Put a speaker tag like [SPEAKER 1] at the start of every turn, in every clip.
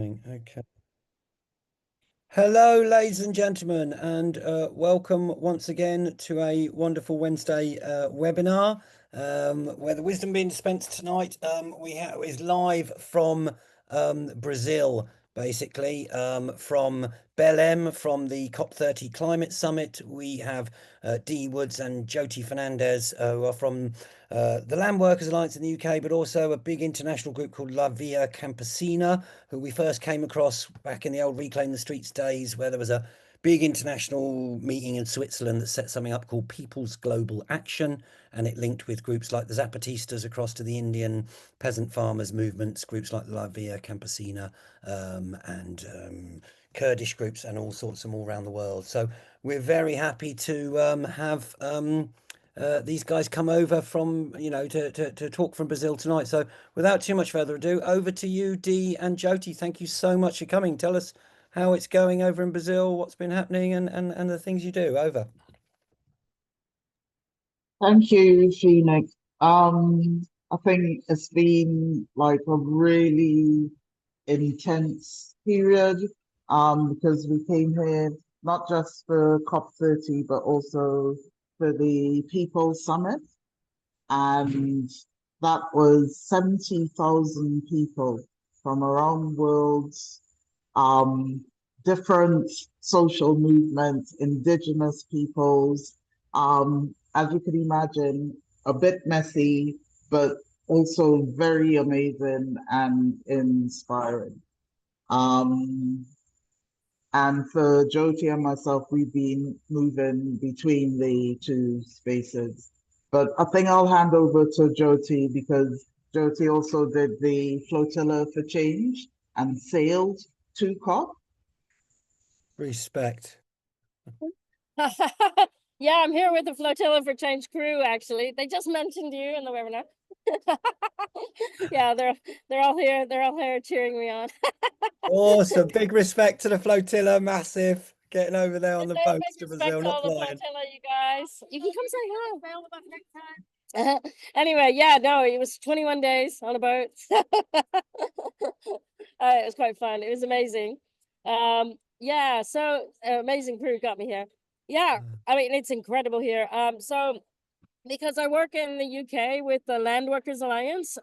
[SPEAKER 1] Okay. Hello, ladies and gentlemen, and welcome once again to a wonderful Wednesday webinar where the wisdom being dispensed tonight is live from Brazil, basically from BELÉM, from the COP30 Climate Summit. We have Dee Woods and Jyoti Fernandes, who are from the Land Workers Alliance in the UK, but also a big international group called Via Campesina, who we first came across back in the old Reclaim the Streets days, where there was a big international meeting in Switzerland that set something up called People's Global Action, and it linked with groups like the Zapatistas across to the Indian peasant farmers movements, groups like La Via Campesina, and Kurdish groups, and all sorts of them all around the world. So we're very happy to have these guys come over from, to talk from Brazil tonight. So without too much further ado, over to you, Dee and Jyoti. Thank you so much for coming. Tell us how it's going over in Brazil, what's been happening, and the things you do. Over.
[SPEAKER 2] Thank you, Phoenix. I think it's been like a really intense period because we came here not just for COP30, but also for the People's Summit. And that was 70,000 people from around the world, different social movements, indigenous peoples. As you can imagine, a bit messy, but also very amazing and inspiring. And for Jyoti and myself, we've been moving between the two spaces. But I think I'll hand over to Jyoti because Jyoti also did the Flotilla for Change and sailed to COP.
[SPEAKER 1] Respect.
[SPEAKER 3] Yeah, I'm here with the Flotilla for Change crew, actually. They just mentioned you in the webinar. Yeah, they're all here. They're all here cheering me on.
[SPEAKER 1] Awesome. Big respect to the flotilla. Massive. Getting over there on the
[SPEAKER 3] Big
[SPEAKER 1] boats to
[SPEAKER 3] respect
[SPEAKER 1] Brazil,
[SPEAKER 3] to
[SPEAKER 1] not
[SPEAKER 3] all the
[SPEAKER 1] flying.
[SPEAKER 3] Flotilla, you guys. You can come say hi. Available next time. Anyway, yeah, no, it was 21 days on a boat. It was quite fun. It was amazing. Yeah, so amazing crew got me here. Yeah, I mean, it's incredible here. So because I work in the UK with the Land Workers Alliance,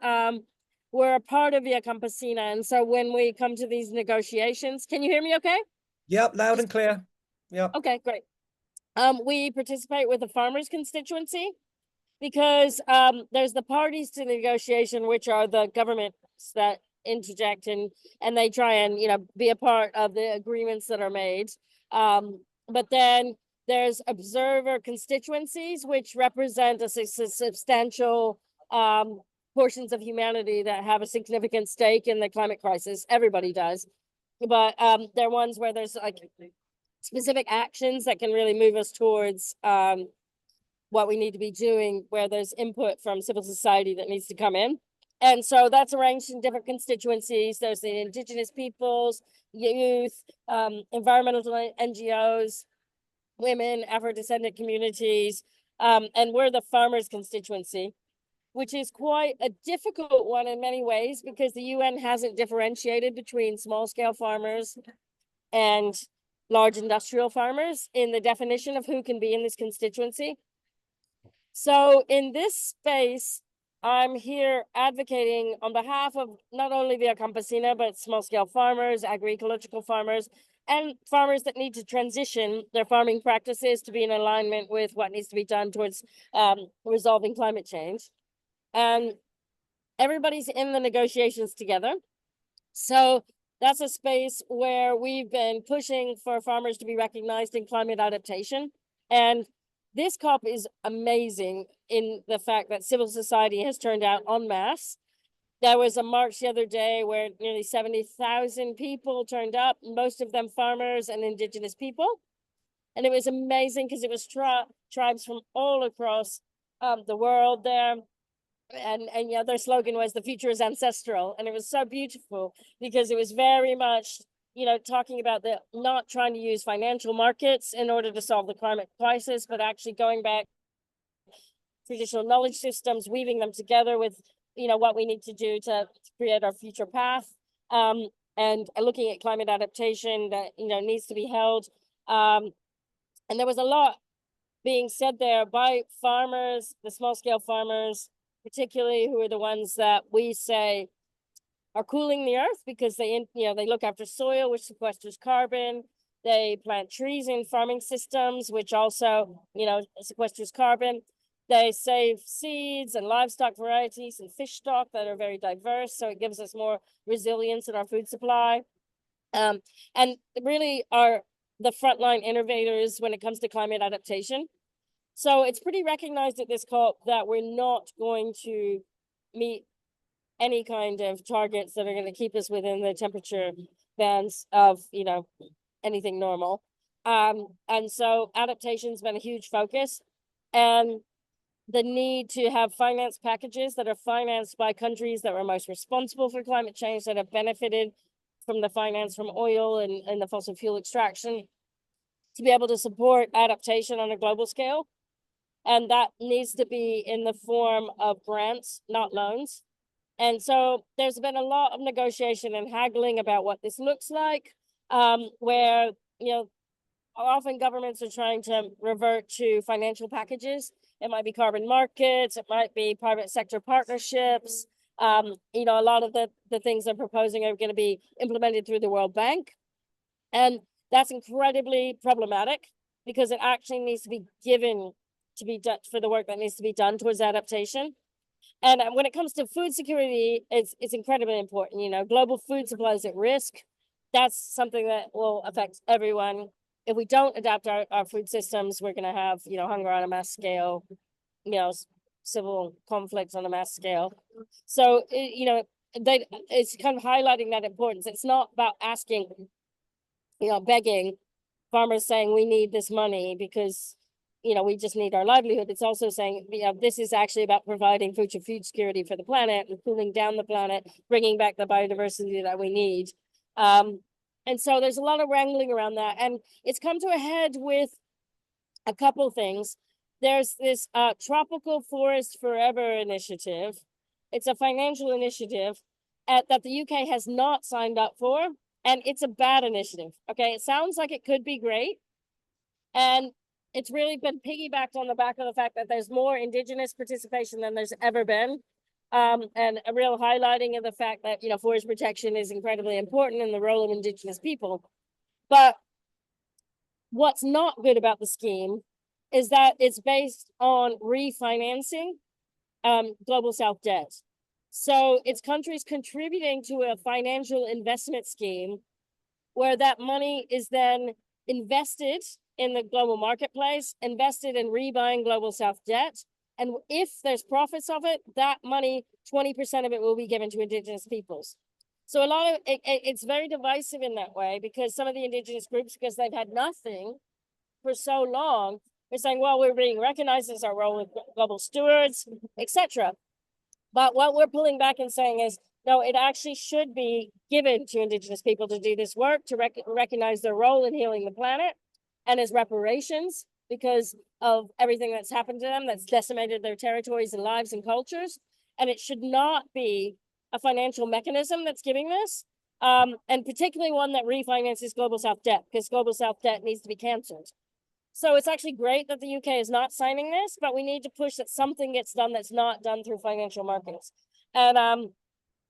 [SPEAKER 3] we're a part of Via Campesina. And so when we come to these negotiations, can you hear me okay?
[SPEAKER 1] Yep, loud and clear. Yep.
[SPEAKER 3] Okay, great. We participate with the farmers constituency because there's the parties to the negotiation, which are the governments that interject and they try and, be a part of the agreements that are made. But then there's observer constituencies, which represent a substantial portions of humanity that have a significant stake in the climate crisis. Everybody does. But they're ones where there's like specific actions that can really move us towards what we need to be doing, where there's input from civil society that needs to come in. And so that's arranged in different constituencies. There's the indigenous peoples, youth, environmental NGOs, women, Afro-descendant communities, and we're the farmers constituency, which is quite a difficult one in many ways because the UN hasn't differentiated between small-scale farmers and large industrial farmers in the definition of who can be in this constituency. So in this space, I'm here advocating on behalf of not only Via Campesina, but small-scale farmers, agroecological farmers, and farmers that need to transition their farming practices to be in alignment with what needs to be done towards resolving climate change. And everybody's in the negotiations together. So that's a space where we've been pushing for farmers to be recognized in climate adaptation. And this COP is amazing in the fact that civil society has turned out en masse. There was a march the other day where nearly 70,000 people turned up, most of them farmers and indigenous people. And it was amazing because it was tribes from all across the world there. And yeah, their slogan was "The future is ancestral," and it was so beautiful because it was very much, talking about the not trying to use financial markets in order to solve the climate crisis, but actually going back traditional knowledge systems, weaving them together with, what we need to do to create our future path. and looking at climate adaptation that, you know, needs to be held. And there was a lot being said there by farmers, the small scale farmers, particularly, who are the ones that we say are cooling the earth because they, you know, they look after soil, which sequesters carbon. They plant trees in farming systems, which also, you know, sequesters carbon. They save seeds and livestock varieties and fish stock that are very diverse, so it gives us more resilience in our food supply. And really are the frontline innovators when it comes to climate adaptation. So it's pretty recognized at this COP that we're not going to meet any kind of targets that are going to keep us within the temperature bands of, you know, anything normal. And so adaptation's been a huge focus, and the need to have finance packages that are financed by countries that were most responsible for climate change, that have benefited from the finance from oil and the fossil fuel extraction, to be able to support adaptation on a global scale. And that needs to be in the form of grants, not loans. And so there's been a lot of negotiation and haggling about what this looks like, where, you know, often governments are trying to revert to financial packages. It might be carbon markets, it might be private sector partnerships. You know, a lot of the things they're proposing are going to be implemented through the World Bank. And that's incredibly problematic because it actually needs to be given to be done for the work that needs to be done towards adaptation. And when it comes to food security, it's incredibly important. You know, global food supply is at risk. That's something that will affect everyone. If we don't adapt our food systems, we're going to have, you know, hunger on a mass scale, you know, civil conflicts on a mass scale. So, you know, it's kind of highlighting that importance. It's not about asking, you know, begging farmers saying we need this money because, you know, we just need our livelihood. It's also saying, you know, this is actually about providing food security for the planet and cooling down the planet, bringing back the biodiversity that we need. And so there's a lot of wrangling around that. And it's come to a head with a couple things. There's this Tropical Forest Forever initiative. It's a financial initiative that the UK has not signed up for. And it's a bad initiative. Okay, it sounds like it could be great. And it's really been piggybacked on the back of the fact that there's more Indigenous participation than there's ever been. And a real highlighting of the fact that, you know, forest protection is incredibly important in the role of Indigenous people. But what's not good about the scheme is that it's based on refinancing global South debt. So it's countries contributing to a financial investment scheme where that money is then invested in the global marketplace, invested in rebuying global South debt. And if there's profits of it, that money, 20% of it will be given to Indigenous peoples. So a lot of it's very divisive in that way, because some of the Indigenous groups, because they've had nothing for so long, are saying, well, we're being recognized as our role as global stewards, etc. But what we're pulling back and saying is, no, it actually should be given to Indigenous people to do this work, to recognize their role in healing the planet, and as reparations because of everything that's happened to them, that's decimated their territories and lives and cultures. And it should not be a financial mechanism that's giving this, and particularly one that refinances global South debt, because global South debt needs to be canceled. So it's actually great that the UK is not signing this, but we need to push that something gets done that's not done through financial markets. And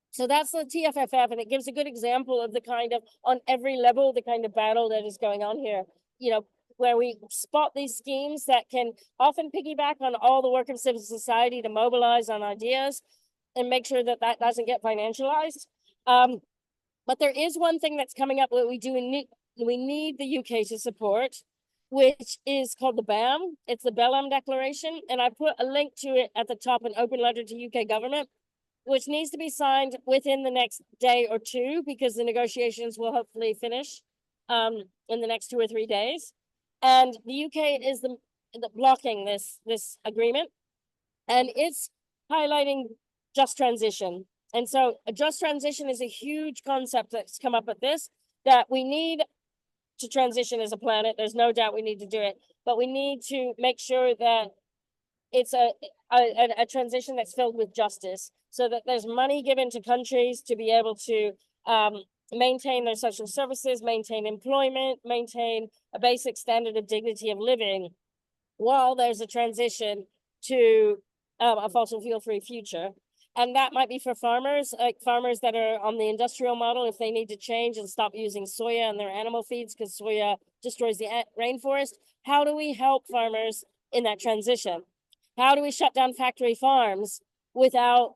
[SPEAKER 3] so that's the TFFF, and it gives a good example of the kind of, on every level, the kind of battle that is going on here, you know, where we spot these schemes that can often piggyback on all the work of civil society to mobilize on ideas and make sure that that doesn't get financialized. But there is one thing that's coming up that we need the UK to support, which is called the BAM. It's the BELÉM Declaration, and I put a link to it at the top, an open letter to UK government, which needs to be signed within the next day or two, because the negotiations will hopefully finish in the next 2 or 3 days. And the UK is the blocking this agreement, and it's highlighting just transition. And so a just transition is a huge concept that's come up with this, that we need to transition as a planet. There's no doubt we need to do it, but we need to make sure that it's a transition that's filled with justice, so that there's money given to countries to be able to maintain their social services, maintain employment, maintain a basic standard of dignity of living, while there's a transition to a fossil fuel-free future. And that might be for farmers, like farmers that are on the industrial model, if they need to change and stop using soya in their animal feeds because soya destroys the rainforest. How do we help farmers in that transition? How do we shut down factory farms without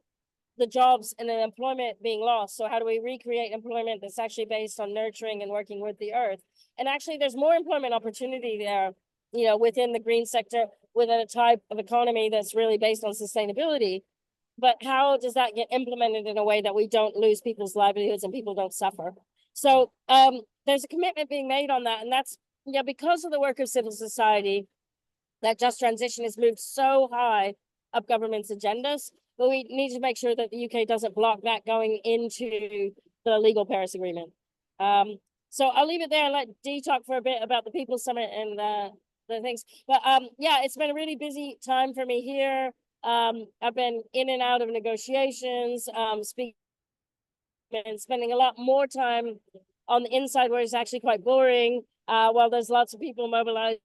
[SPEAKER 3] the jobs and the employment being lost? So how do we recreate employment that's actually based on nurturing and working with the earth? And actually, there's more employment opportunity there, you know, within the green sector, within a type of economy that's really based on sustainability. But how does that get implemented in a way that we don't lose people's livelihoods and people don't suffer? So there's a commitment being made on that. And that's, yeah, because of the work of civil society, that just transition has moved so high up government's agendas. But we need to make sure that the UK doesn't block that going into the legal Paris Agreement. So I'll leave it there and let Dee talk for a bit about the People's Summit and the things. But yeah, it's been a really busy time for me here. I've been in and out of negotiations, speaking and spending a lot more time on the inside where it's actually quite boring, while there's lots of people mobilized.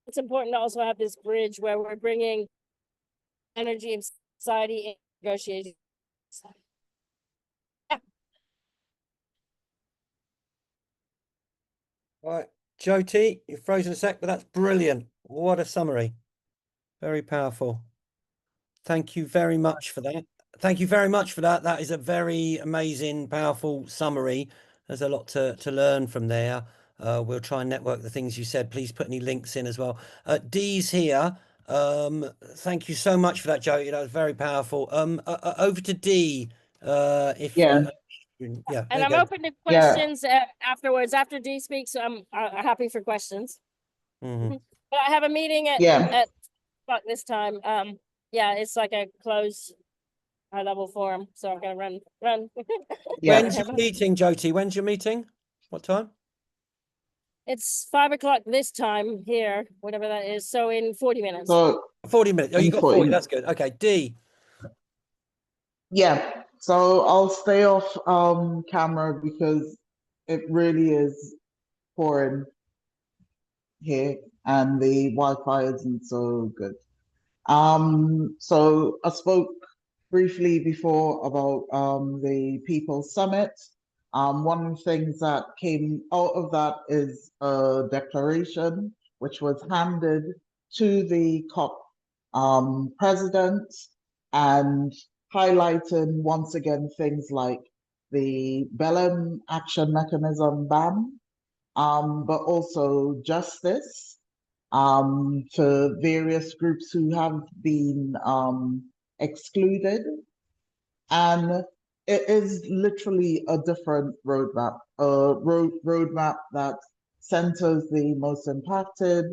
[SPEAKER 3] It's important to also have this bridge where we're bringing energy and society in negotiations. Yeah.
[SPEAKER 1] All right, Jyoti, you're frozen a sec, but that's brilliant. What a summary. Very powerful. Thank you very much for that. Thank you very much for that. That is a very amazing, powerful summary. There's a lot to learn from there. We'll try and network the things you said. Please put any links in as well. Dee's here. Thank you so much for that, Jyoti. That was very powerful. Over to Dee. If
[SPEAKER 2] Yeah.
[SPEAKER 1] yeah,
[SPEAKER 3] And
[SPEAKER 1] there
[SPEAKER 3] I'm
[SPEAKER 1] you go.
[SPEAKER 3] open to questions afterwards. After Dee speaks, so I'm happy for questions.
[SPEAKER 1] Mhm.
[SPEAKER 3] But I have a meeting
[SPEAKER 2] Yeah.
[SPEAKER 3] at this time. Yeah, it's like a closed high-level forum, so I'm gonna run.
[SPEAKER 2] Yeah.
[SPEAKER 1] When's your meeting, Jyoti? When's your meeting? What time?
[SPEAKER 3] It's 5 o'clock this time here, whatever that is. So in 40 minutes.
[SPEAKER 2] So
[SPEAKER 1] 40 minutes. Oh, you
[SPEAKER 2] in
[SPEAKER 1] got
[SPEAKER 2] 40
[SPEAKER 1] 40. That's good. Okay, Dee.
[SPEAKER 2] yeah. So I'll stay off camera because it really is pouring here and the Wi-Fi isn't so good. So I spoke briefly before about the People's Summit. One of the things that came out of that is a declaration which was handed to the COP president and highlighting once again things like the BELÉM action mechanism ban, but also justice for various groups who have been excluded. And it is literally a different roadmap, a roadmap that centers the most impacted,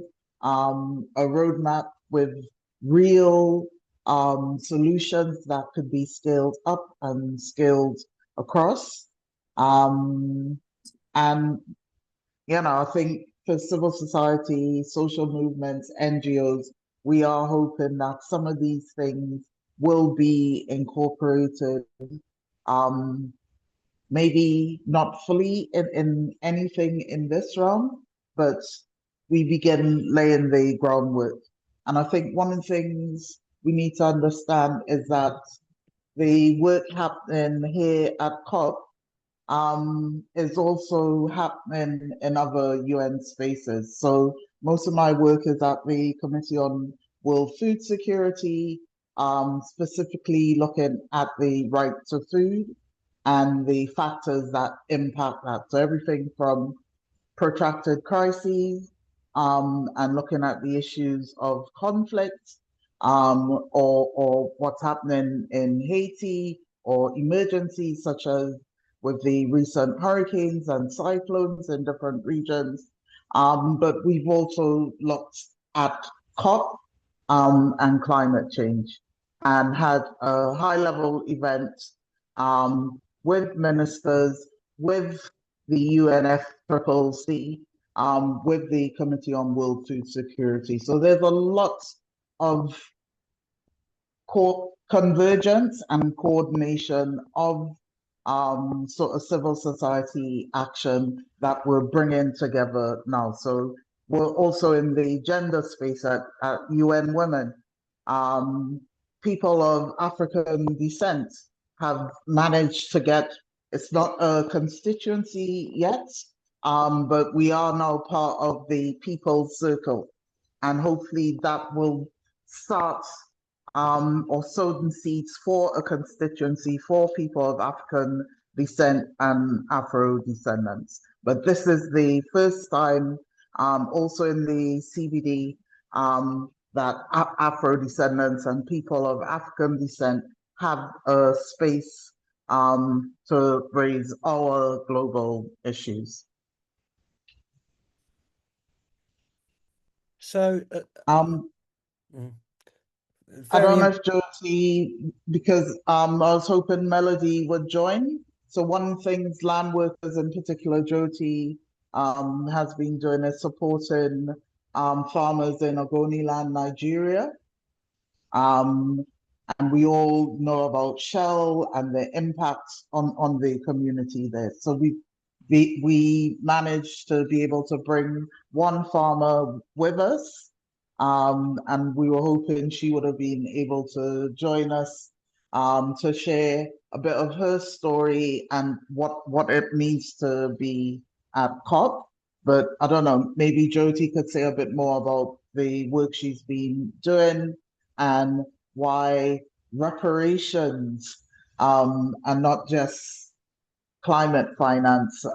[SPEAKER 2] a roadmap with real solutions that could be scaled up and scaled across. And I think for civil society, social movements, NGOs, we are hoping that some of these things will be incorporated, maybe not fully in anything in this realm, but we begin laying the groundwork. And I think one of the things we need to understand is that the work happening here at COP is also happening in other UN spaces. So most of my work is at the Committee on World Food Security, specifically looking at the right to food and the factors that impact that. So everything from protracted crises and looking at the issues of conflict or what's happening in Haiti or emergencies such as with the recent hurricanes and cyclones in different regions. But we've also looked at COP and climate change and had a high-level event with ministers, with the UNFCCC, with the Committee on World Food Security. So there's a lot of convergence and coordination of sort of civil society action that we're bringing together now. So we're also in the gender space at UN Women. People of African descent have managed to get, it's not a constituency yet, but we are now part of the People's Circle. And hopefully that will start or sow the seeds for a constituency for people of African descent and Afro descendants. But this is the first time also in the CBD that Afro descendants and people of African descent have a space to raise our global issues.
[SPEAKER 1] So,
[SPEAKER 2] I don't know if Jyoti, because I was hoping Melody would join. So one thing land workers in particular, Jyoti has been doing is supporting farmers in Ogoniland, Nigeria. And we all know about Shell and the impact on the community there. So we managed to be able to bring one farmer with us. And we were hoping she would have been able to join us to share a bit of her story and what it means to be at COP. But I don't know, maybe Jyoti could say a bit more about the work she's been doing and why reparations and not just climate finance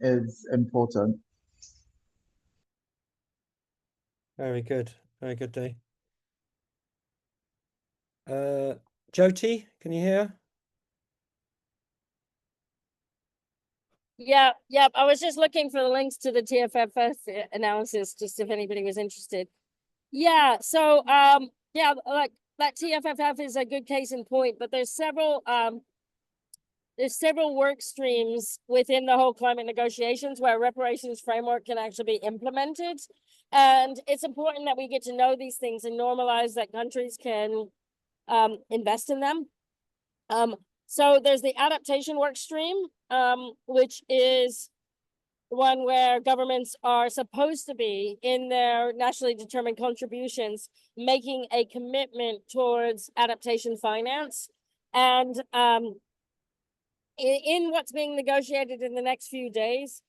[SPEAKER 2] is important.
[SPEAKER 1] Very good, Dee. Jyoti, can you hear?
[SPEAKER 3] Yeah. I was just looking for the links to the TFFF analysis, just if anybody was interested. Yeah. So, yeah, like that TFFF is a good case in point, but there's several work streams within the whole climate negotiations where reparations framework can actually be implemented. And it's important that we get to know these things and normalize that countries can invest in them. So there's the adaptation work stream, which is one where governments are supposed to be in their nationally determined contributions, making a commitment towards adaptation finance. And in what's being negotiated in the next few days,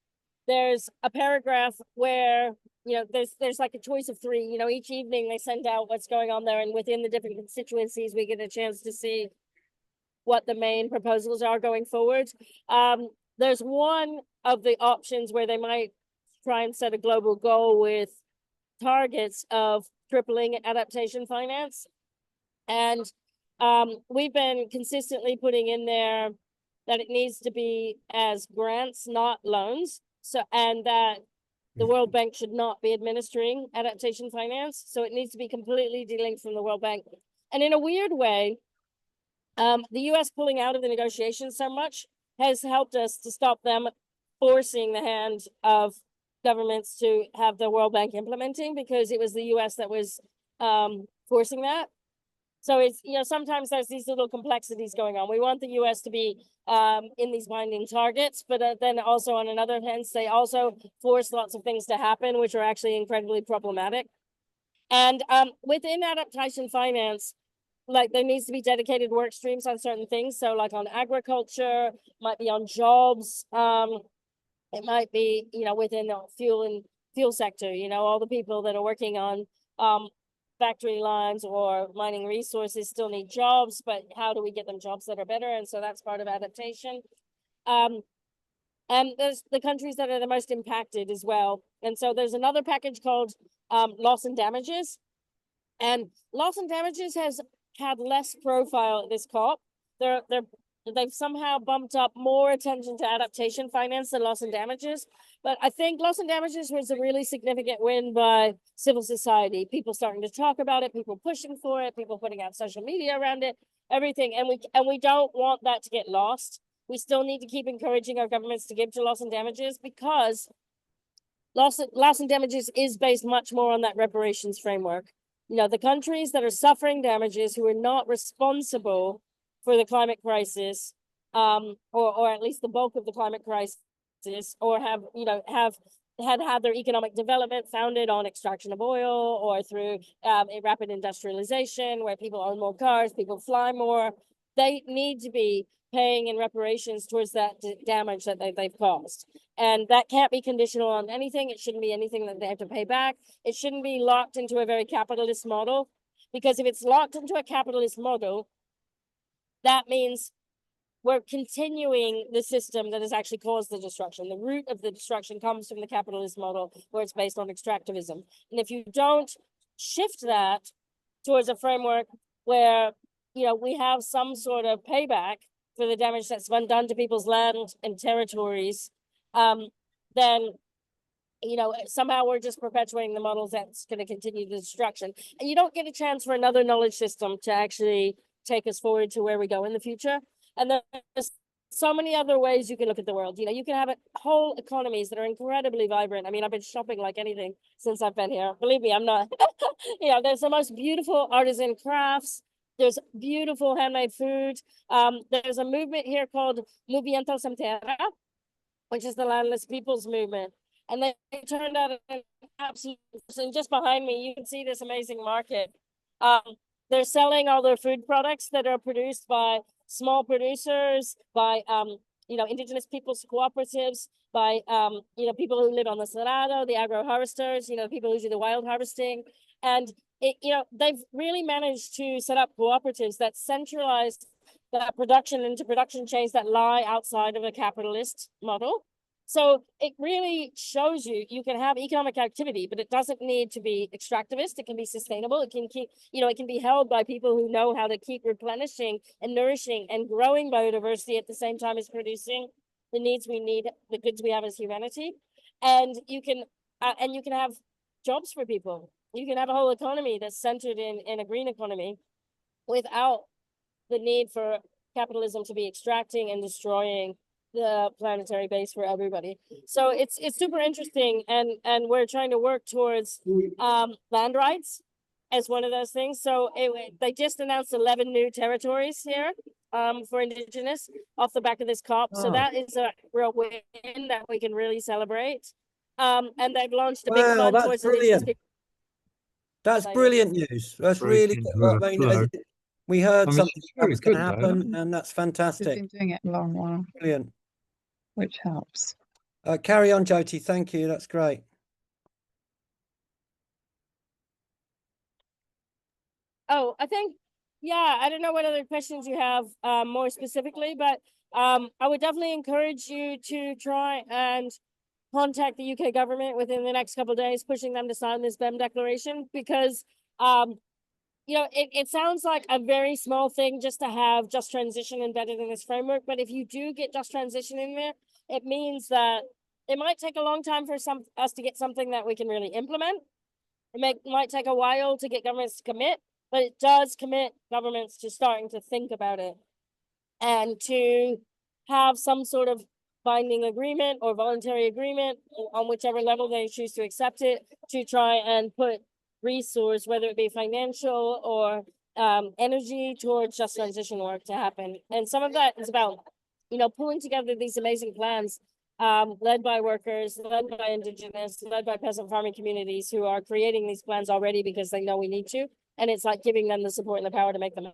[SPEAKER 3] there's a paragraph where, you know, there's like a choice of three. You know, each evening they send out what's going on there, and within the different constituencies, we get a chance to see what the main proposals are going forward. There's one of the options where they might try and set a global goal with targets of tripling adaptation finance. And we've been consistently putting in there that it needs to be as grants, not loans. So, and that the World Bank should not be administering adaptation finance. So it needs to be completely delinked from the World Bank. And in a weird way, the US pulling out of the negotiations so much has helped us to stop them forcing the hand of governments to have the World Bank implementing, because it was the US that was forcing that. So it's, you know, sometimes there's these little complexities going on. We want the US to be in these binding targets, but then also on another hand, they also force lots of things to happen, which are actually incredibly problematic. And within adaptation finance, like there needs to be dedicated work streams on certain things. So like on agriculture, might be on jobs. It might be, you know, within the fuel sector, you know, all the people that are working on factory lines or mining resources still need jobs, but how do we get them jobs that are better? And so that's part of adaptation. And there's the countries that are the most impacted as well. And so there's another package called loss and damages. And loss and damages has had less profile at this COP. They've somehow bumped up more attention to adaptation finance than loss and damages. But I think loss and damages was a really significant win by civil society. People starting to talk about it, people pushing for it, people putting out social media around it, everything. And we don't want that to get lost. We still need to keep encouraging our governments to give to loss and damages, because loss and damages is based much more on that reparations framework. You know, the countries that are suffering damages, who are not responsible for the climate crisis, or at least the bulk of the climate crisis, or have, you know, have had their economic development founded on extraction of oil, or through a rapid industrialization where people own more cars, people fly more. They need to be paying in reparations towards that damage that they've caused. And that can't be conditional on anything. It shouldn't be anything that they have to pay back. It shouldn't be locked into a very capitalist model, because if it's locked into a capitalist model, that means we're continuing the system that has actually caused the destruction. The root of the destruction comes from the capitalist model, where it's based on extractivism. And if you don't shift that towards a framework where, you know, we have some sort of payback for the damage that's been done to people's land and territories, then, you know, somehow we're just perpetuating the models that's going to continue the destruction. And you don't get a chance for another knowledge system to actually take us forward to where we go in the future. And there's so many other ways you can look at the world. You know, you can have whole economies that are incredibly vibrant. I mean, I've been shopping like anything since I've been here. Believe me, I'm not. You know, there's the most beautiful artisan crafts. There's beautiful handmade food. There's a movement here called Movimiento Sem Terra, which is the landless people's movement. And they turned out an absolute, and just behind me, you can see this amazing market. They're selling all their food products that are produced by small producers, by you know, indigenous people's cooperatives, by you know, people who live on the Cerrado, the agro harvesters, you know, people who do the wild harvesting. And it, you know, they've really managed to set up cooperatives that centralize that production into production chains that lie outside of a capitalist model. So it really shows you can have economic activity, but it doesn't need to be extractivist. It can be sustainable. It can keep, you know, it can be held by people who know how to keep replenishing and nourishing and growing biodiversity at the same time as producing the needs we need, the goods we have as humanity. And you can have jobs for people. You can have a whole economy that's centered in a green economy without the need for capitalism to be extracting and destroying the planetary base for everybody. So it's super interesting, and we're trying to work towards land rights as one of those things. So they just announced 11 new territories here for Indigenous off the back of this COP. So that is a real win that we can really celebrate. And they've launched a big fund towards Indigenous people.
[SPEAKER 1] That's brilliant news. That's really good. I mean, we heard something that was going to happen, and that's fantastic.
[SPEAKER 4] We've been doing it a long while.
[SPEAKER 1] Brilliant.
[SPEAKER 4] Which helps.
[SPEAKER 1] Carry on, Jyoti. Thank you. That's great.
[SPEAKER 3] Oh, I think, yeah, I don't know what other questions you have more specifically, but I would definitely encourage you to try and contact the UK government within the next couple of days, pushing them to sign this BEM declaration, because you know, it sounds like a very small thing just to have just transition embedded in this framework. But if you do get just transition in there, it means that it might take a long time for us to get something that we can really implement. It might take a while to get governments to commit, but it does commit governments to starting to think about it and to have some sort of binding agreement or voluntary agreement on whichever level they choose to accept it, to try and put resource, whether it be financial or energy, towards just transition work to happen. And some of that is about, you know, pulling together these amazing plans led by workers, led by Indigenous, led by peasant farming communities who are creating these plans already because they know we need to. And it's like giving them the support and the power to make them.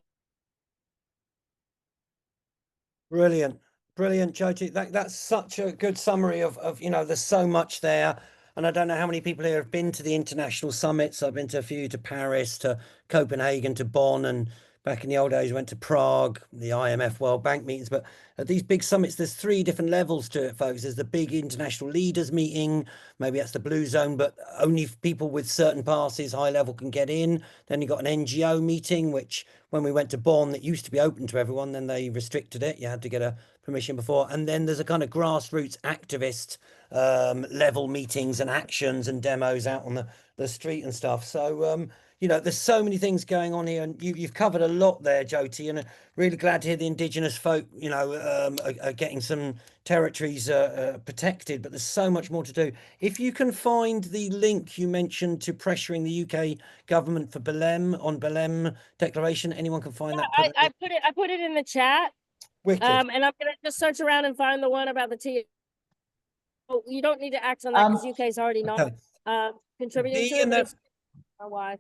[SPEAKER 1] Brilliant. Brilliant, Jyoti. That's such a good summary of, you know, there's so much there. And I don't know how many people here have been to the international summits. I've been to a few, to Paris, to Copenhagen, to Bonn, and back in the old days, went to Prague, the IMF World Bank meetings. But at these big summits, there's 3 different levels to it, folks. There's the big international leaders meeting. Maybe that's the blue zone, but only people with certain passes, high level, can get in. Then you've got an NGO meeting, which when we went to Bonn, it used to be open to everyone. Then they restricted it. You had to get a permission before. And then there's a kind of grassroots activist level meetings and actions and demos out on the street and stuff. So you know, there's so many things going on here, and you've covered a lot there, Jyoti, and really glad to hear the Indigenous folk, you know, are getting some territories protected, but there's so much more to do. If you can find the link you mentioned to pressuring the UK government for BELÉM on BELÉM declaration, anyone can find that.
[SPEAKER 3] I put it in the chat.
[SPEAKER 1] Wicked.
[SPEAKER 3] And I'm gonna just search around and find the one about the T. Oh, you don't need to act on that because UK is already not contributing
[SPEAKER 1] D
[SPEAKER 3] to it,
[SPEAKER 1] and
[SPEAKER 3] but
[SPEAKER 1] that-
[SPEAKER 3] it's why.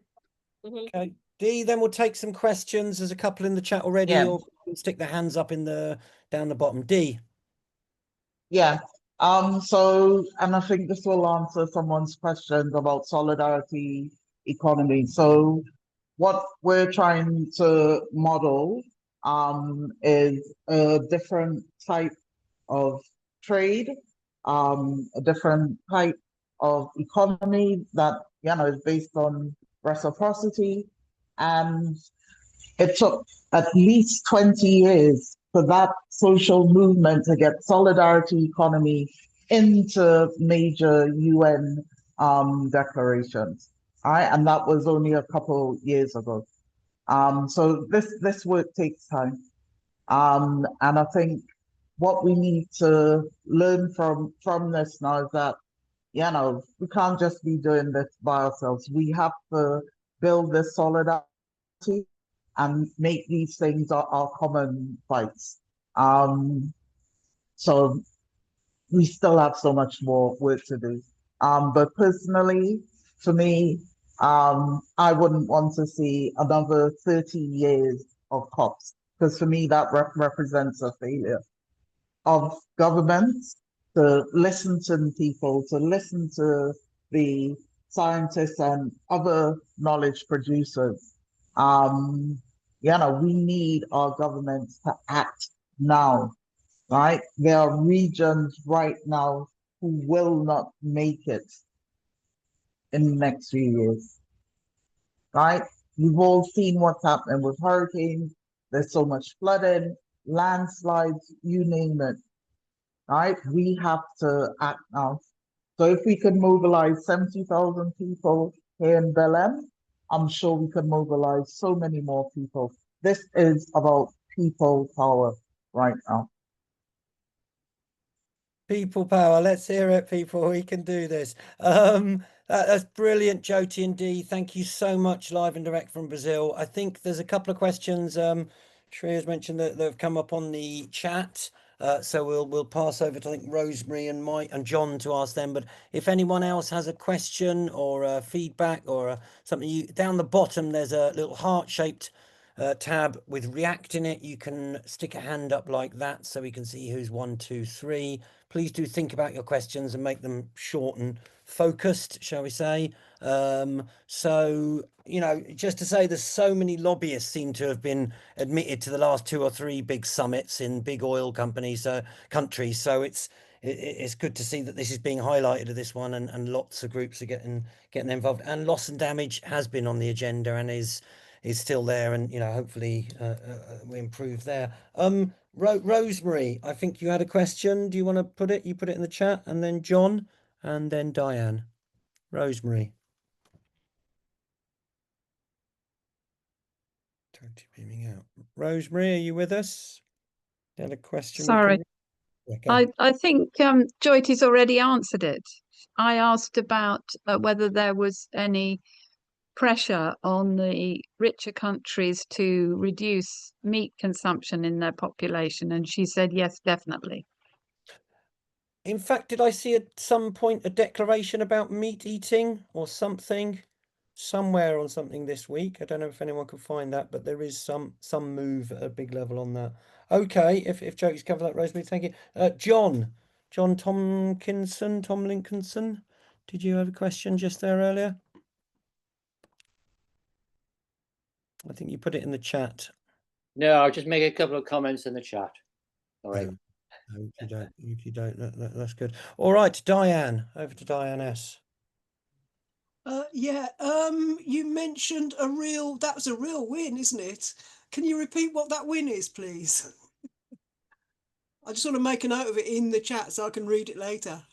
[SPEAKER 1] Okay, D, then we'll take some questions. There's a couple in the chat already,
[SPEAKER 2] Yeah.
[SPEAKER 1] or stick their hands up in the down the bottom. D.
[SPEAKER 2] Yeah. So, and I think this will answer someone's questions about solidarity economy. So, what we're trying to model is a different type of trade, a different type of economy that, you know, is based on reciprocity. And it took at least 20 years for that social movement to get solidarity economy into major UN declarations. All right, and that was only a couple years ago. So this work takes time. And I think what we need to learn from this now is that, you know, we can't just be doing this by ourselves. We have to build this solidarity and make these things our common fights. So we still have so much more work to do. But personally, for me, I wouldn't want to see another 30 years of COPs, because for me, that represents a failure of governments to listen to the people, to listen to the scientists and other knowledge producers. You know, we need our governments to act now, right? There are regions right now who will not make it in the next few years, right? You've all seen what's happening with hurricanes. There's so much flooding, landslides, you name it, right? We have to act now. So if we could mobilize 70,000 people here in BELÉM, I'm sure we could mobilize so many more people. This is about people power right now.
[SPEAKER 1] People power. Let's hear it, people. We can do this. That's brilliant, Jyoti and D. Thank you so much, live and direct from Brazil. I think there's a couple of questions. Shreya's mentioned that have come up on the chat. So we'll pass over to, I think, Rosemary and Mike and John to ask them. But if anyone else has a question or feedback or something, down the bottom there's a little heart-shaped tab with react in it. You can stick a hand up like that so we can see who's 1, 2, 3. Please do think about your questions and make them short and focused, shall we say. So, you know, just to say, there's so many lobbyists seem to have been admitted to the last 2 or 3 big summits in big oil companies, countries. So it's good to see that this is being highlighted at this one, and lots of groups are getting involved. And loss and damage has been on the agenda and is still there, and you know, hopefully we improve there. Rosemary, I think you had a question. Do you want to put it? You put it in the chat, and then John, and then Diane. Rosemary. Totally beaming out. Rosemary, are you with us? You had a question?
[SPEAKER 4] Sorry.
[SPEAKER 1] Okay.
[SPEAKER 4] I think Jyoti's already answered it. I asked about whether there was any pressure on the richer countries to reduce meat consumption in their population, and she said yes, definitely.
[SPEAKER 1] In fact, did I see at some point a declaration about meat eating or something somewhere on something this week? I don't know if anyone can find that, but there is some move at a big level on that. Okay, if Jyoti's covered that, Rosemary, thank you. John Tomlinkinson, did you have a question just there earlier? I think you put it in the chat.
[SPEAKER 5] No, I'll just make a couple of comments in the chat. All right.
[SPEAKER 1] If you don't, that's good. All right, Diane, over to Diane S.
[SPEAKER 6] Yeah, you mentioned that was a real win, isn't it? Can you repeat what that win is, please? I just want to make a note of it in the chat so I can read it later.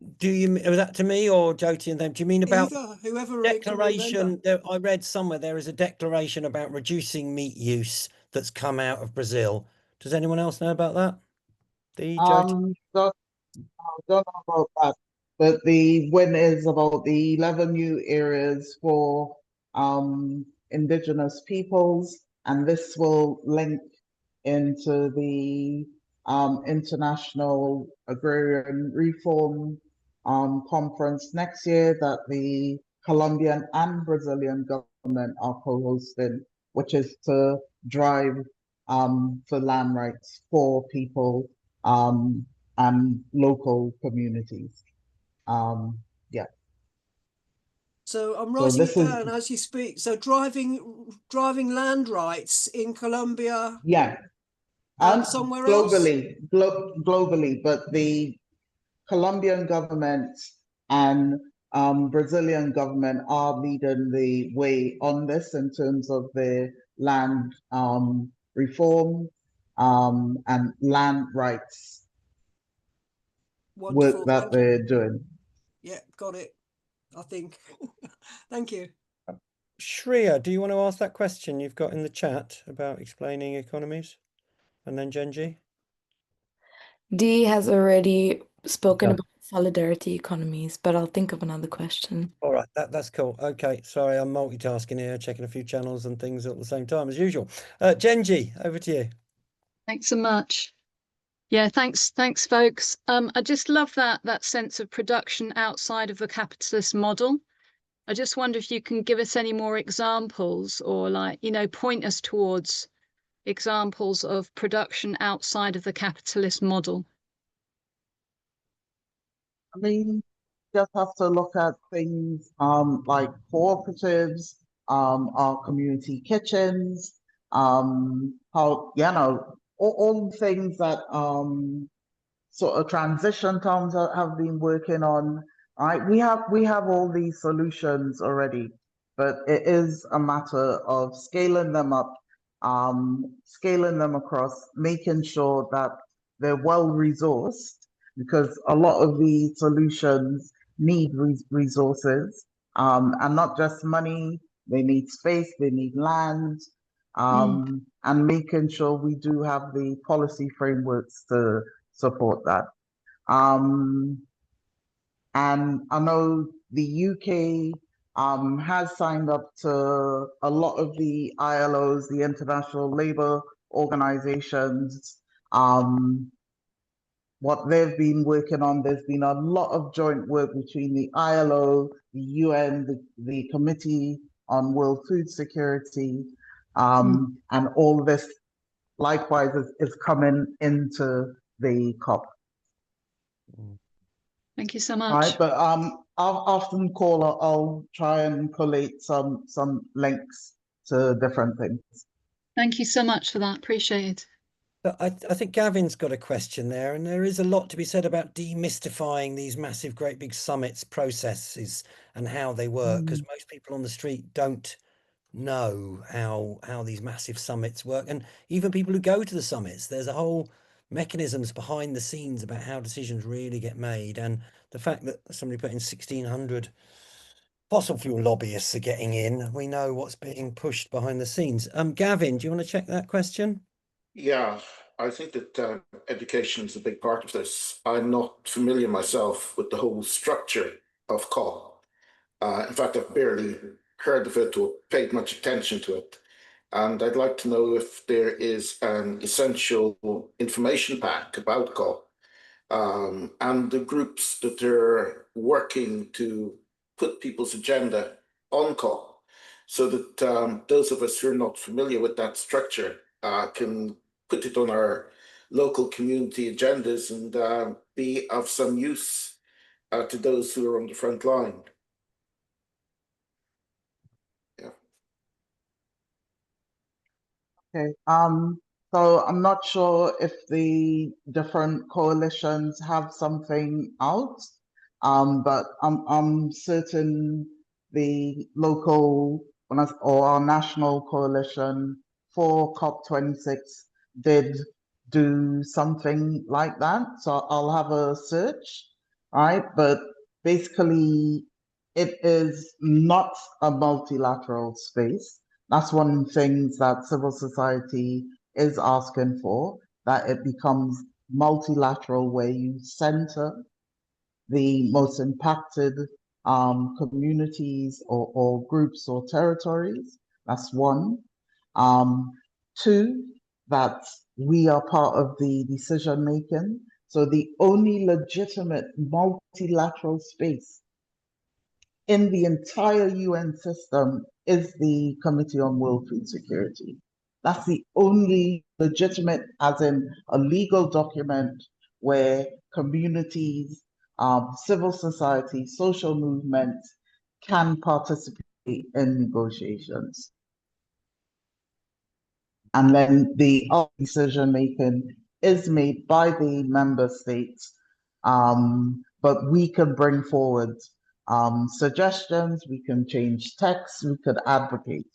[SPEAKER 1] Was that to me or Jyoti and them? Do you mean about
[SPEAKER 6] Whoever can remember.
[SPEAKER 1] declaration? I read somewhere there is a declaration about reducing meat use that's come out of Brazil. Does anyone else know about that? Jyoti?
[SPEAKER 2] Don't, I don't know about that, but the win is about the 11 new areas for Indigenous peoples, and this will link into the International Agrarian Reform Conference next year that the Colombian and Brazilian government are co-hosting, which is to drive for land rights for people and local communities. Yeah.
[SPEAKER 6] So I'm
[SPEAKER 2] So
[SPEAKER 6] writing
[SPEAKER 2] this
[SPEAKER 6] it
[SPEAKER 2] is,
[SPEAKER 6] down as you speak. So driving land rights in Colombia
[SPEAKER 2] yeah,
[SPEAKER 6] and somewhere else.
[SPEAKER 2] globally, but the Colombian government and Brazilian government are leading the way on this in terms of the land reform and land rights work
[SPEAKER 6] Wonderful.
[SPEAKER 2] that
[SPEAKER 6] Thank you.
[SPEAKER 2] they're doing.
[SPEAKER 6] Yeah, got it. I think. Thank you.
[SPEAKER 1] Shreya, do you want to ask that question you've got in the chat about explaining economies? And then Genji?
[SPEAKER 7] Dee has already spoken
[SPEAKER 1] Yeah.
[SPEAKER 7] about solidarity economies, but I'll think of another question.
[SPEAKER 1] All right, that's cool. Okay, sorry, I'm multitasking here, checking a few channels and things at the same time as usual. Genji, over to you.
[SPEAKER 4] Thanks so much. Yeah, thanks, folks. I just love that sense of production outside of the capitalist model. I just wonder if you can give us any more examples or point us towards examples of production outside of the capitalist model.
[SPEAKER 2] I mean, just have to look at things like cooperatives, our community kitchens, how, all things that sort of transition towns have been working on. Right, we have all these solutions already, but it is a matter of scaling them up, scaling them across, making sure that they're well resourced, because a lot of these solutions need resources, and not just money. They need space, they need land, and making sure we do have the policy frameworks to support that. And I know the UK has signed up to a lot of the ILOs, the International Labour Organizations. What they've been working on, there's been a lot of joint work between the ILO, the UN, the Committee on World Food Security, and all this likewise is coming into the COP.
[SPEAKER 4] Thank you so much.
[SPEAKER 2] Right, but after the call, I'll try and collate some links to different things.
[SPEAKER 4] Thank you so much for that. Appreciate it.
[SPEAKER 1] But I think Gavin's got a question there, and there is a lot to be said about demystifying these massive, great big summits processes and how they work, because most people on the street don't know how these massive summits work. And even people who go to the summits, there's a whole mechanisms behind the scenes about how decisions really get made. And the fact that somebody put in 1,600 fossil fuel lobbyists are getting in, we know what's being pushed behind the scenes. Gavin, do you want to check that question?
[SPEAKER 8] Yeah, I think that education is a big part of this. I'm not familiar myself with the whole structure of COP. In fact, I've barely heard of it or paid much attention to it. And I'd like to know if there is an essential information pack about COP and the groups that are working to put people's agenda on COP, so that those of us who are not familiar with that structure can put it on our local community agendas and be of some use to those who are on the front line. Yeah.
[SPEAKER 2] Okay. So I'm not sure if the different coalitions have something out, but I'm certain the local or our national coalition for COP26 did do something like that. So I'll have a search right? But basically, it is not a multilateral space. That's one of the things that civil society is asking for, that it becomes multilateral, where you center the most impacted communities or groups or territories. That's one. Two, that we are part of the decision making. So the only legitimate multilateral space in the entire UN system is the Committee on World Food Security. That's the only legitimate, as in a legal document, where communities, civil society, social movements can participate in negotiations. And then the decision making is made by the member states, but we can bring forward suggestions, we can change text, we could advocate,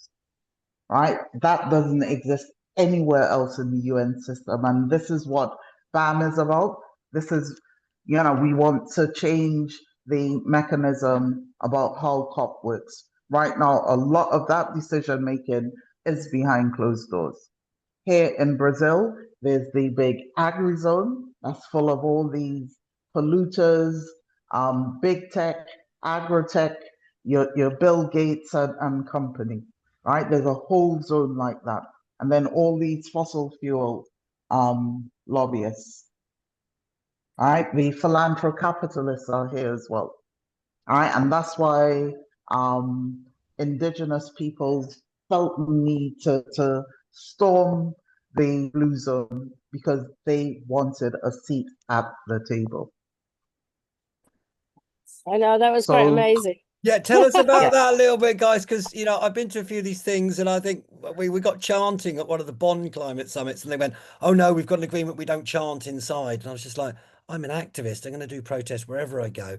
[SPEAKER 2] right? That doesn't exist anywhere else in the UN system. And this is what BAM is about. This is, we want to change the mechanism about how COP works. Right now, a lot of that decision making is behind closed doors. Here in Brazil, there's the big agri-zone that's full of all these polluters, big tech, agro-tech, your Bill Gates and company, right? There's a whole zone like that. And then all these fossil fuel lobbyists, right? The philanthrocapitalists are here as well, all right? And that's why Indigenous peoples felt the need to storm the blue zone, because they wanted a seat at the table.
[SPEAKER 3] I know, that was quite
[SPEAKER 2] So,
[SPEAKER 3] amazing.
[SPEAKER 1] Yeah, tell us about
[SPEAKER 2] Yeah.
[SPEAKER 1] that a little bit, guys, because I've been to a few of these things, and I think we got chanting at one of the Bonn climate summits, and they went, "Oh no, we've got an agreement, we don't chant inside." And I was just like, "I'm an activist. I'm going to do protests wherever I go."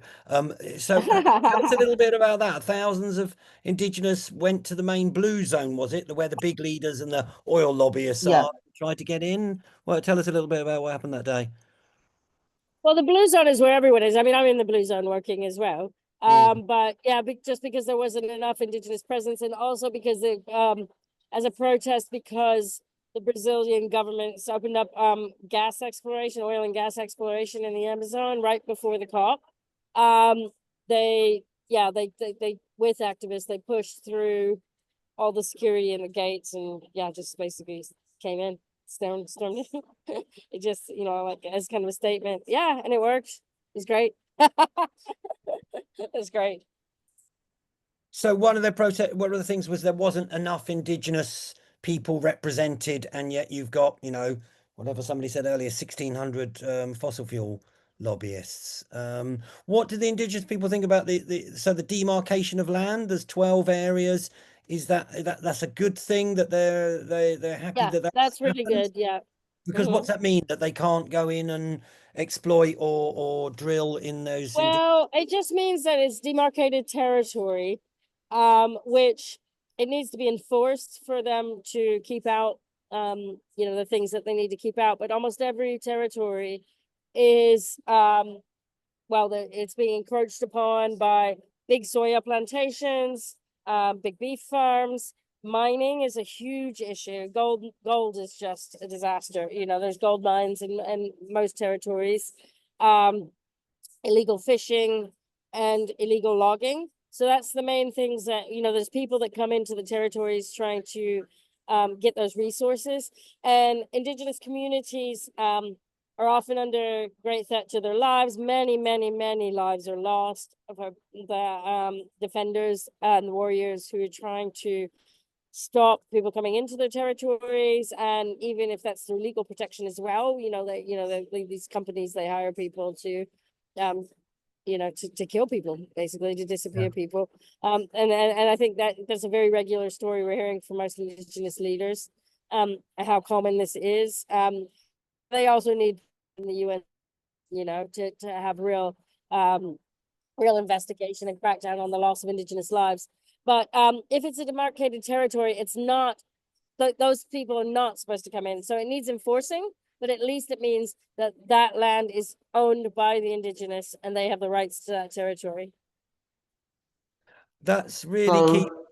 [SPEAKER 1] So tell us a little bit about that. Thousands of Indigenous went to the main blue zone, was it, where the big leaders and the oil lobbyists
[SPEAKER 2] yeah,
[SPEAKER 1] are, tried to get in? Well, tell us a little bit about what happened that day.
[SPEAKER 3] Well, the blue zone is where everyone is. I mean, I'm in the blue zone working as well. But yeah, just because there wasn't enough Indigenous presence, and also because as a protest, because the Brazilian government's opened up gas exploration, oil and gas exploration in the Amazon right before the COP. They with activists, they pushed through all the security and the gates, and just basically came in. Stormed it. It just, like as kind of a statement. Yeah, and it worked. It's great. It's great.
[SPEAKER 1] So one of the things was there wasn't enough Indigenous people represented, and yet you've got, whatever somebody said earlier, 1,600 fossil fuel lobbyists. What do the Indigenous people think about the demarcation of land? There's 12 areas. Is that's a good thing that they're happy that
[SPEAKER 3] that's really
[SPEAKER 1] happened?
[SPEAKER 3] good. Yeah.
[SPEAKER 1] Because what's that mean, that they can't go in and exploit or drill in those?
[SPEAKER 3] Well, it just means that it's demarcated territory, which it needs to be enforced for them to keep out, the things that they need to keep out. But almost every territory is, it's being encroached upon by big soya plantations, big beef farms. Mining is a huge issue. Gold is just a disaster. There's gold mines in most territories. Illegal fishing and illegal logging. So that's the main things that, there's people that come into the territories trying to get those resources. And Indigenous communities are often under great threat to their lives. Many, many, many lives are lost of the defenders and the warriors who are trying to stop people coming into their territories. And even if that's through legal protection as well, these companies, they hire people to to kill people, basically, to disappear people. And I think that's a very regular story we're hearing from most Indigenous leaders, how common this is. They also need in the UN, to have real investigation and crackdown on the loss of Indigenous lives. But if it's a demarcated territory, it's not, those people are not supposed to come in. So it needs enforcing. but at least it means that that land is owned by the Indigenous and they have the rights to that territory.
[SPEAKER 1] That's really key.
[SPEAKER 2] So,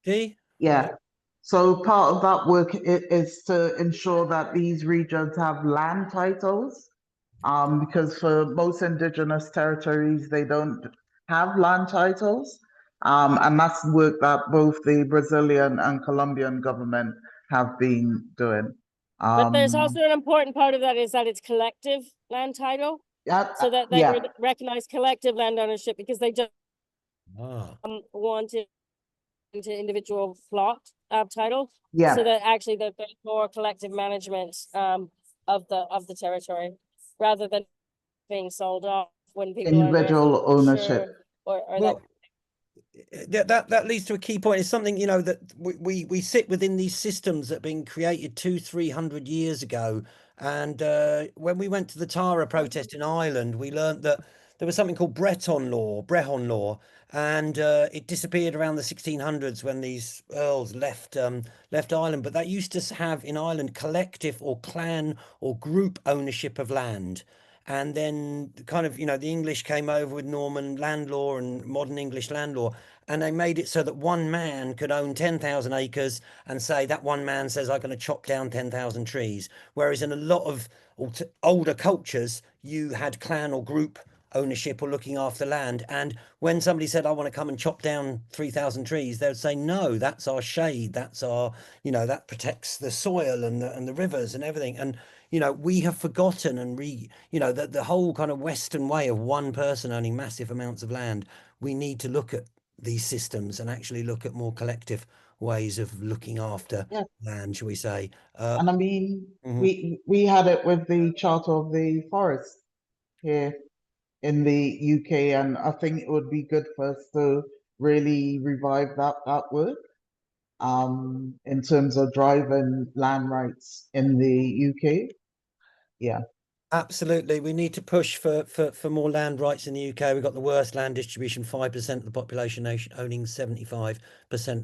[SPEAKER 1] G?
[SPEAKER 2] yeah. So part of that work is to ensure that these regions have land titles, because for most Indigenous territories, they don't have land titles. And that's work that both the Brazilian and Colombian government have been doing.
[SPEAKER 3] But there's also an important part of that is that it's collective land title, so that they
[SPEAKER 2] yeah.
[SPEAKER 3] would recognize collective land ownership, because they don't
[SPEAKER 1] Ah.
[SPEAKER 3] want it into individual plot title.
[SPEAKER 2] Yeah.
[SPEAKER 3] So that actually there's more collective management of the territory, rather than being sold off when people
[SPEAKER 2] Individual
[SPEAKER 3] are
[SPEAKER 2] ownership.
[SPEAKER 3] sure, or
[SPEAKER 1] Well, that leads to a key point. It's something, you know, that we sit within these systems that have been created 200-300 years ago. And when we went to the Tara protest in Ireland, we learned that there was something called Brehon law, and it disappeared around the 1600s when these earls left Ireland. But that used to have in Ireland collective or clan or group ownership of land. And then kind of, you know, the English came over with Norman land law and modern English land law, and they made it so that one man could own 10,000 acres and say that one man says, I'm going to chop down 10,000 trees. Whereas in a lot of older cultures, you had clan or group ownership or looking after land. And when somebody said, I want to come and chop down 3,000 trees, they would say, no, that's our shade. That's our, you know, that protects the soil and the rivers and everything. And, you know, we have forgotten and you know, the whole kind of Western way of one person owning massive amounts of land. We need to look at these systems and actually look at more collective ways of looking after land, shall we say.
[SPEAKER 2] And I mean, we had it with the Charter of the Forest here in the UK, and I think it would be good for us to really revive that work in terms of driving land rights in the UK. Yeah.
[SPEAKER 1] Absolutely. We need to push for more land rights in the UK. We've got the worst land distribution, 5% of the population owning 75%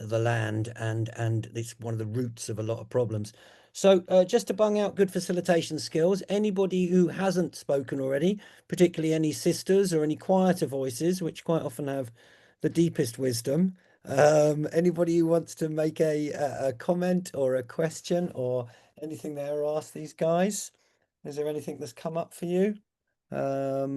[SPEAKER 1] of the land, and it's one of the roots of a lot of problems. So just to bung out good facilitation skills, anybody who hasn't spoken already, particularly any sisters or any quieter voices, which quite often have the deepest wisdom, anybody who wants to make a comment or a question or anything there, ask these guys. Is there anything that's come up for you?
[SPEAKER 7] Yeah,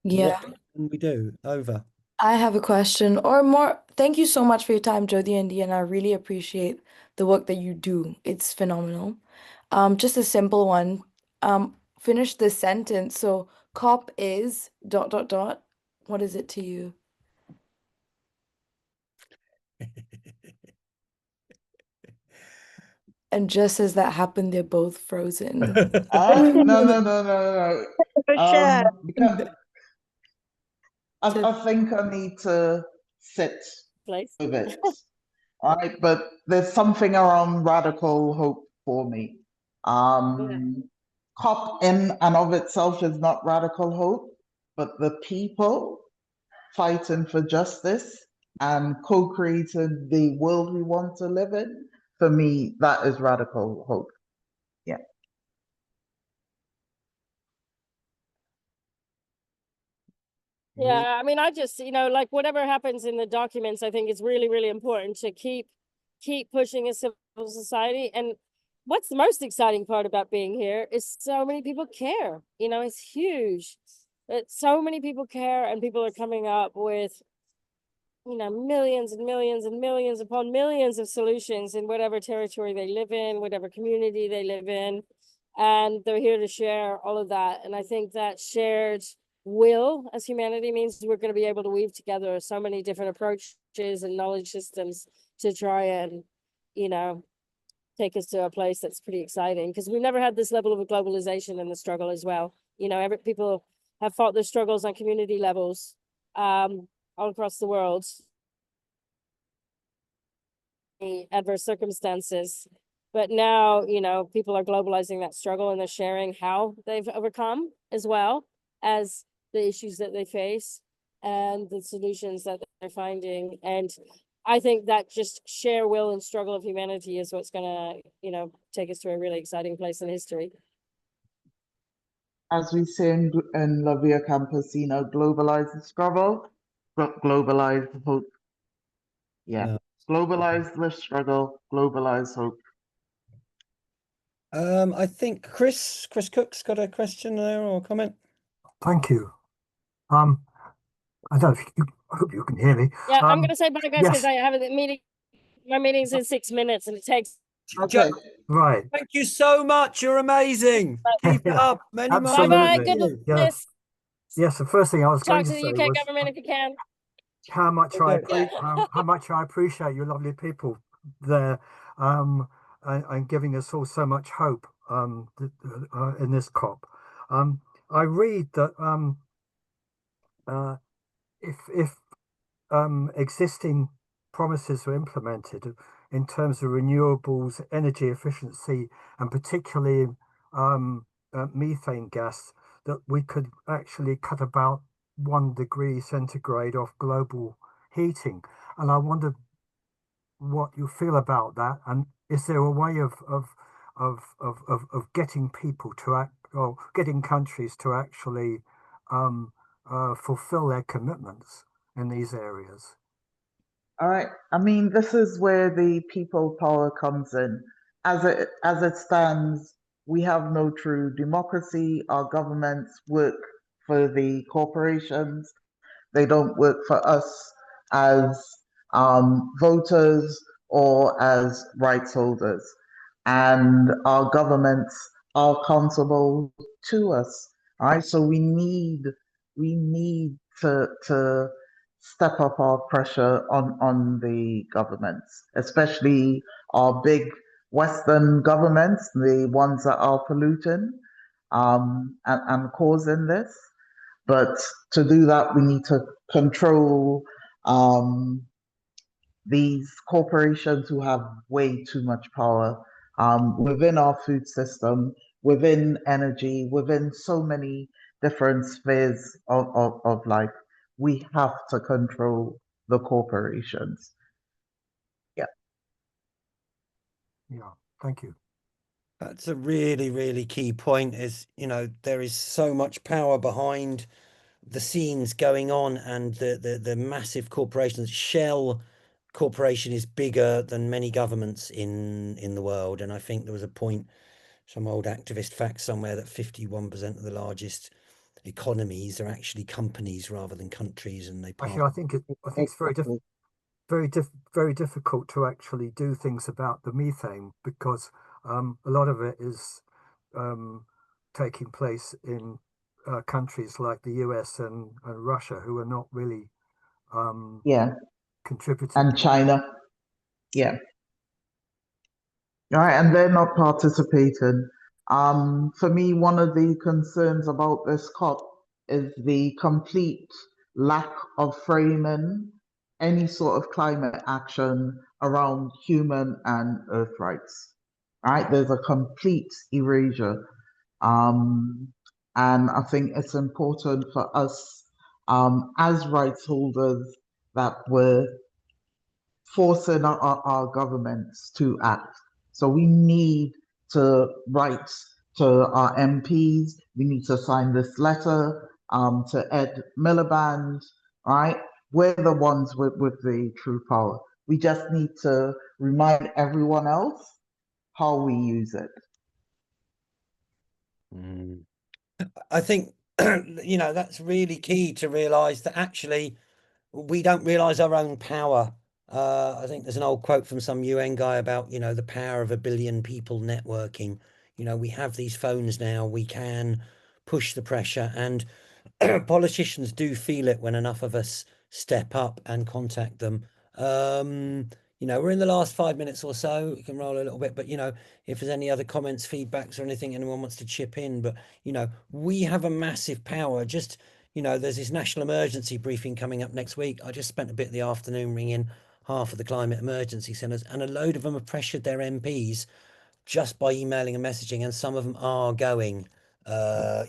[SPEAKER 1] What can we do? Over.
[SPEAKER 7] I have a question or more. Thank you so much for your time, Jyoti and Dee, and I really appreciate the work that you do. It's phenomenal. Just a simple one. Finish the sentence. So COP is ... What is it to you? And just as that happened, they're both frozen.
[SPEAKER 2] No. Because I think I need to sit with it. All right, but there's something around radical hope for me. COP in and of itself is not radical hope, but the people fighting for justice and co-creating the world we want to live in, for me, that is radical hope. Yeah.
[SPEAKER 3] Yeah, I mean, I just, you know, like whatever happens in the documents, I think it's really, really important to keep pushing a civil society. And what's the most exciting part about being here is so many people care. You know, it's huge that so many people care, and people are coming up with, you know, millions and millions and millions upon millions of solutions in whatever territory they live in, whatever community they live in. And they're here to share all of that. And I think that shared will as humanity means we're going to be able to weave together so many different approaches and knowledge systems to try and, you know, take us to a place that's pretty exciting, because we've never had this level of globalization in the struggle as well. You know, people have fought their struggles on community levels all across the world, adverse circumstances. But now, you know, people are globalizing that struggle, and they're sharing how they've overcome, as well as the issues that they face and the solutions that they're finding. And I think that just share will and struggle of humanity is what's going to, you know, take us to a really exciting place in history.
[SPEAKER 2] as we say in La Via Campesina, globalize the struggle, globalize the hope. Yeah,
[SPEAKER 1] No.
[SPEAKER 2] globalize the struggle, globalize hope.
[SPEAKER 1] I think Chris Cook's got a question there or a comment.
[SPEAKER 9] Thank you. I don't know if you, I hope you can hear me.
[SPEAKER 3] Yeah, I'm gonna say bye, guys, because
[SPEAKER 9] yes.
[SPEAKER 3] I have a meeting. My meeting's in 6 minutes, and it takes.
[SPEAKER 2] Okay.
[SPEAKER 9] Right.
[SPEAKER 1] Thank you so much. You're amazing. Keep it
[SPEAKER 9] Yeah,
[SPEAKER 1] up. Many more.
[SPEAKER 3] Bye bye.
[SPEAKER 9] absolutely.
[SPEAKER 3] Good
[SPEAKER 9] Yes.
[SPEAKER 3] luck.
[SPEAKER 9] Yes, the first thing I was
[SPEAKER 3] Talk
[SPEAKER 9] going
[SPEAKER 3] to
[SPEAKER 9] to
[SPEAKER 3] the
[SPEAKER 9] say
[SPEAKER 3] UK
[SPEAKER 9] was
[SPEAKER 3] government if you can.
[SPEAKER 9] how much
[SPEAKER 1] Okay.
[SPEAKER 9] how much I appreciate you lovely people there, and giving us all so much hope in this COP. I read that if existing promises are implemented in terms of renewables, energy efficiency, and particularly methane gas, that we could actually cut about 1 degree centigrade off global heating. And I wondered what you feel about that, and is there a way of getting people to act, or getting countries to actually fulfill their commitments in these areas?
[SPEAKER 2] All right. I mean, this is where the people power comes in. As it stands, we have no true democracy. Our governments work for the corporations. They don't work for us as voters or as rights holders. And our governments are accountable to us. All right. So we need to step up our pressure on the governments, especially our big Western governments, the ones that are polluting and causing this. But to do that, we need to control these corporations who have way too much power within our food system, within energy, within so many different spheres of life. We have to control the corporations. Yeah.
[SPEAKER 9] Yeah, thank you.
[SPEAKER 1] That's a really, really key point. Is, there is so much power behind the scenes going on, and the massive corporations. Shell Corporation is bigger than many governments in the world, and I think there was a point, some old activist fact somewhere, that 51% of the largest economies are actually companies rather than countries, and they pass.
[SPEAKER 9] Actually, I think it's very difficult to actually do things about the methane, because a lot of it is taking place in countries like the US and Russia, who are not really
[SPEAKER 2] Yeah.
[SPEAKER 9] contributing.
[SPEAKER 2] And China. Yeah. All right, and they're not participating. For me, one of the concerns about this COP is the complete lack of framing any sort of climate action around human and earth rights. All right, there's a complete erasure. And I think it's important for us as rights holders that we're forcing our governments to act. So we need to write to our MPs. We need to sign this letter to Ed Miliband, right? We're the ones with the true power. We just need to remind everyone else how we use it.
[SPEAKER 1] I think, that's really key to realize that actually we don't realize our own power. I think there's an old quote from some UN guy about, the power of 1 billion people networking. We have these phones now, we can push the pressure, and politicians do feel it when enough of us step up and contact them. We're in the last 5 minutes or so. We can roll a little bit, but if there's any other comments, feedbacks, or anything anyone wants to chip in, but we have a massive power. Just there's this national emergency briefing coming up next week. I just spent a bit of the afternoon ringing half of the climate emergency centres, and a load of them have pressured their MPs just by emailing and messaging, and some of them are going to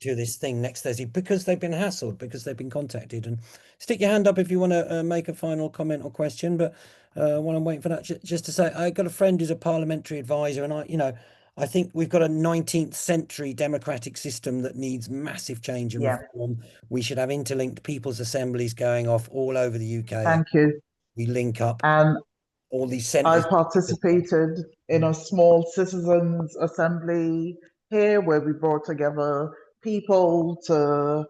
[SPEAKER 1] this thing next Thursday because they've been hassled, because they've been contacted. And stick your hand up if you want to make a final comment or question. But while I'm waiting for that, just to say, I got a friend who's a parliamentary advisor, and I think we've got a 19th century democratic system that needs massive change and
[SPEAKER 2] Yeah.
[SPEAKER 1] reform. We should have interlinked people's assemblies going off all over the UK.
[SPEAKER 2] Thank you.
[SPEAKER 1] We link up
[SPEAKER 2] And
[SPEAKER 1] all these
[SPEAKER 2] I
[SPEAKER 1] centres.
[SPEAKER 2] participated in a small citizens assembly here where we brought together people to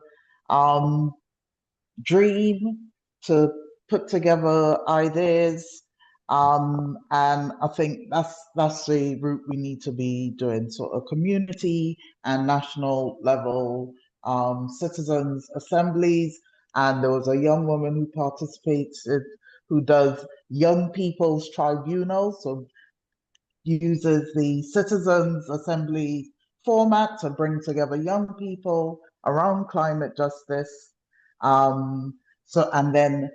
[SPEAKER 2] dream, to put together ideas. And I think that's the route we need to be doing, sort of community and national level citizens assemblies. And there was a young woman who participated who does young people's tribunal, so uses the citizens assembly format to bring together young people around climate justice. And then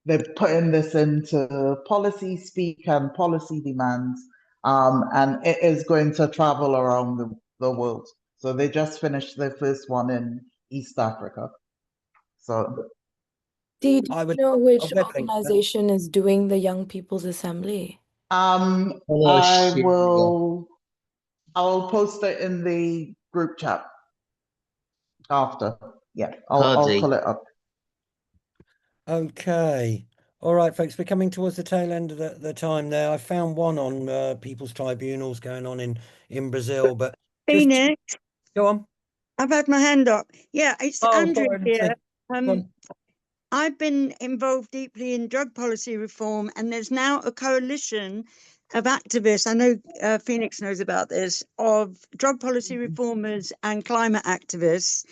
[SPEAKER 2] they're putting this into policy speak and policy demands, and it is going to travel around the world. So they just finished their first one in East Africa. So
[SPEAKER 7] Do you know which
[SPEAKER 1] web link.
[SPEAKER 7] organization is doing the Young People's Assembly?
[SPEAKER 2] I'll post it in the group chat after. Yeah, I'll pull it up.
[SPEAKER 1] Okay. All right, folks, we're coming towards the tail end of the time there. I found one on people's tribunals going on in Brazil, but
[SPEAKER 10] Phoenix,
[SPEAKER 1] go on.
[SPEAKER 10] I've had my hand up. Yeah, it's Andrew here.
[SPEAKER 1] Go
[SPEAKER 10] I've been involved deeply in drug policy reform, and there's now a coalition of activists. I know Phoenix knows about this, of drug policy reformers and climate activists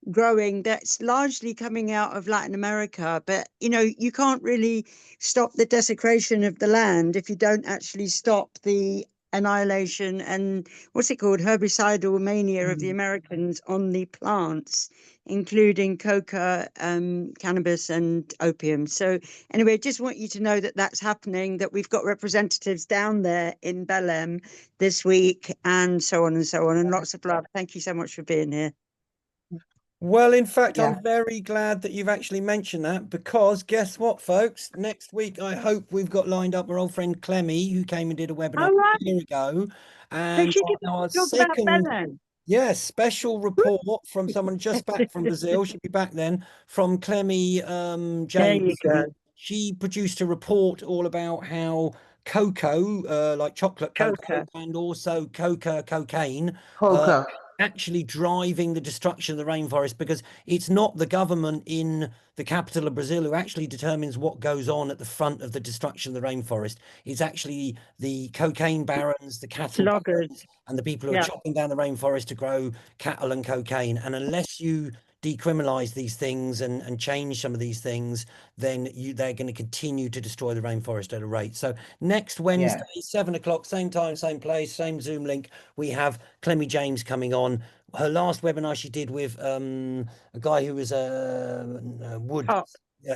[SPEAKER 10] growing, that's largely coming out of Latin America. But you know, you can't really stop the desecration of the land if you don't actually stop the annihilation and what's it called, herbicidal mania of the Americans on the plants, including coca, cannabis and opium. So anyway, just want you to know that that's happening, that we've got representatives down there in BELÉM this week, and so on and so on, and lots of love. Thank you so much for being here.
[SPEAKER 1] Well, in fact, I'm very glad that you've actually mentioned that, because guess what, folks? Next week, I hope we've got lined up our old friend Clemmy, who came and did a webinar a year ago. And our second, special report from someone just back from Brazil. She'll be back then, from Clemmy James.
[SPEAKER 10] There you go.
[SPEAKER 1] She produced a report all about how cocoa, like chocolate cocoa, and also cocaine, actually driving the destruction of the rainforest, because it's not the government in the capital of Brazil who actually determines what goes on at the front of the destruction of the rainforest. It's actually the cocaine barons, the cattle barons, and the people who are chopping down the rainforest to grow cattle and cocaine. And unless you decriminalize these things and change some of these things, then they're going to continue to destroy the rainforest at a rate. So next Wednesday, 7 o'clock, same time, same place, same Zoom link, we have Clemmy James coming on. Her last webinar she did with a guy who was Wood.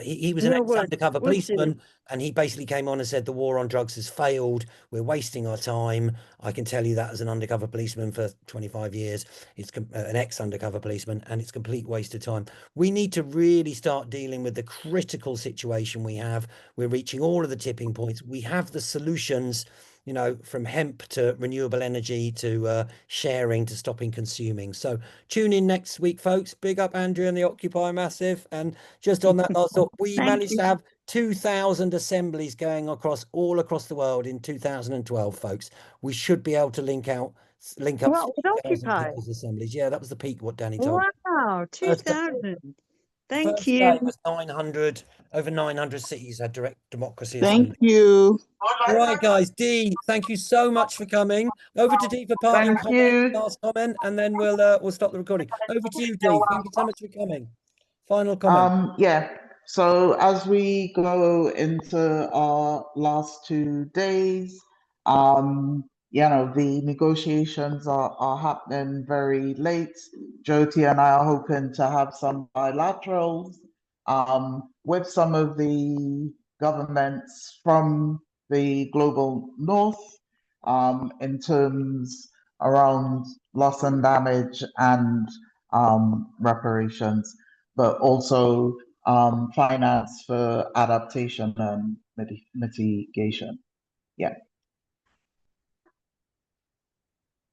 [SPEAKER 1] He was an ex-undercover policeman, and he basically came on and said the war on drugs has failed. We're wasting our time. I can tell you that as an undercover policeman for 25 years. It's an ex-undercover policeman, and it's complete waste of time. We need to really start dealing with the critical situation we have. We're reaching all of the tipping points. We have the solutions, you know, from hemp to renewable energy to sharing to stopping consuming. So tune in next week, folks. Big up Andrew and the Occupy Massive. And just on that last thought, we managed to have 2,000 assemblies going all across the world in 2012, folks. We should be able to link up 6,000 people's assemblies. Yeah, that was the peak, what Danny told me.
[SPEAKER 10] Wow, 2,000. Thank
[SPEAKER 1] First
[SPEAKER 10] you.
[SPEAKER 1] day was 900, over 900 cities had direct democracy.
[SPEAKER 2] Thank you.
[SPEAKER 1] All right, guys. Dee, thank you so much for coming. Over to Dee for parting comment, last comment, and then we'll stop the recording. Over to you, Dee. Thank you so much for coming. Final comment.
[SPEAKER 2] So as we go into our last 2 days, you know, the negotiations are happening very late. Jyoti and I are hoping to have some bilaterals with some of the governments from the global north in terms around loss and damage and reparations, but also finance for adaptation and mitigation. Yeah.